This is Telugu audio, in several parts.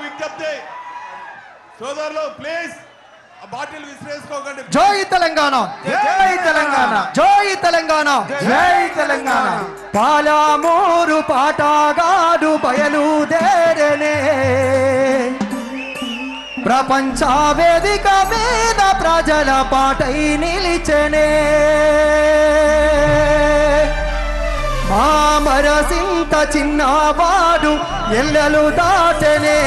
విజ్ఞప్తి సోదరులు ప్లీజ్ బాటిల్ విసిరేసుకోకండి. జై తెలంగాణ, జై తెలంగాణ, జై తెలంగాణ, జై తెలంగాణ. పాలమూరు పాటగాడు బయలుదేరనే ప్రపంచ వేదిక మీద ప్రజల పాటై నిలిచనే. మామరసింత చిన్నవాడు ఎల్లలు దాటనే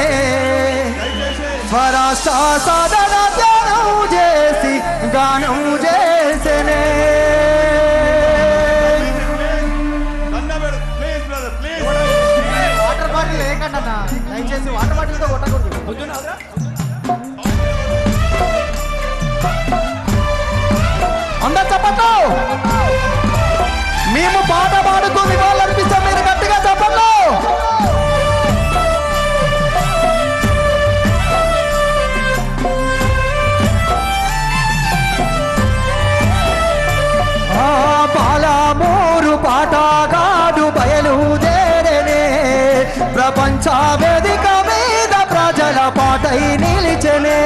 స్వరాష్ట్ర సాధన ధ్యానం చేసి గానం చేసనే. వాటర్ బాటిల్ లేకండి అన్న, దయచేసి వాటర్ బాటిల్తో కొట్టకూడదు. అందరు చెప్పండి, మేము పాట పాడుతూ నివాళులర్పిస్తాం, మీరు గట్టిగా చెప్పండి. పాలమూరు పాటగాడు బయలుదేరనే ప్రపంచ వేదిక మీద ప్రజల పాటై నిలిచనే.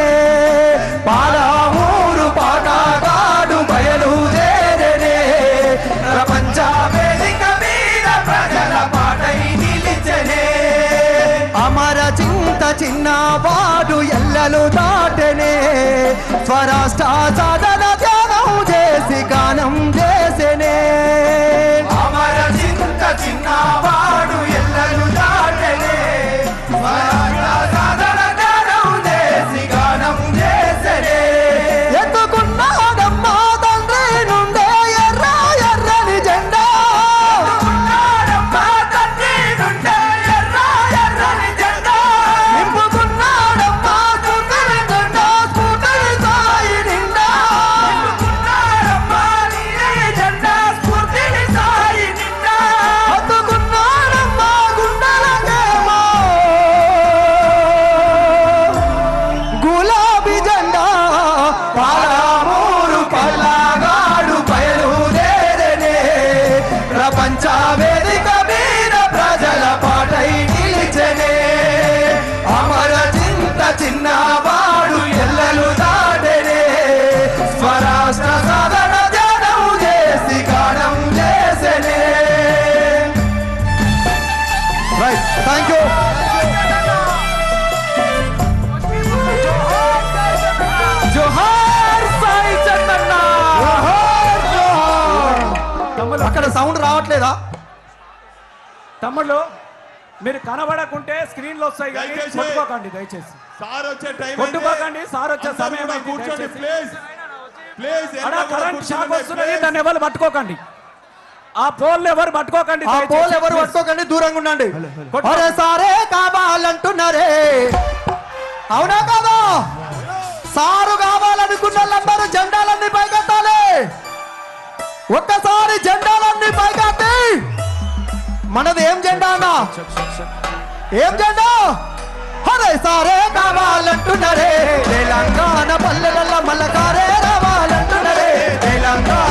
పాలమూరు పాటగాడు బయలుదేరనే ప్రపంచ వేదిక మీద ప్రజల పాటై నిలిచనే. అమర చింత చిన్నవాడు ఎల్లలు దాటనే స్వరాష్ట్ర సాధన ధ్యానం చేసి గానం చేసనే. అమర చింత చిన్నవాడు ఎల్లలు దాటనే స్వరాష్ట్ర సాధన ధ్యానం చేసి గానం చేసనే. ఎత్తుకున్నాడమ్మా తండ్రి నుండే ఎర్ర ఎర్రని జెండా, తండ్రి నుండే ఎర్ర ఎర్రని జెండా. నింపుకున్నాడమ్మా స్ఫూర్తిని జెండా, స్ఫూర్తిని సాయి నిండా. నింపుకున్నాడమ్మా నీ జెండా, స్ఫూర్తిని సాయి నిండా. హత్తుకున్నాడమ్మా గుండెలకేమో గులాబీ జెండా. పాలమూరు పల్లగాడు బయలుదేరనే ప్రపంచ వేదిక మీద ప్రజల పాటై నిలిచనే. అమర చింత చిన్నవాడు ఎల్లలు దాటనే స్వరాష్ట్ర సాధన ధ్యానం చేసి గానం చేసనే. Right, thank you. జోహార్ సాయి చందన్న. అక్కడ సౌండ్ రావట్లేదా తమ్ముళ్ళు? మీరు కనబడకుంటే స్క్రీన్ లో వస్తాయి కానీ కొట్టుకోకండి దయచేసి. సార్ వచ్చే టైం కొట్టుకోకండి, సార్ వచ్చే సమయం కూర్చోండి ప్లీజ్ ప్లీజ్. కరెంట్ షాక్ వస్తున్నది, దాన్ని ఎవరు పట్టుకోకండి. ఆ పోల్ ఎవరు పట్టుకోకండి, ఆ పోల్ ఎవరు పట్టుకోకండి, దూరంగా ఉండండి. అరే సారే కావాలంటున్నారే, అవునా కాదా? సారు కావాలనుకున్న వాళ్ళందరూ జెండాలన్నీ పైకెత్తాలి. ఒక్కసారి జెండాలన్నీ పైకెత్తి. మనది ఏం జెండా అన్నా? ఏం జెండా? అరే సారే కావాలంటున్నారే, తెలంగాణ పల్లెల మల్లకారే రావాలంటున్నారే, తెలంగాణ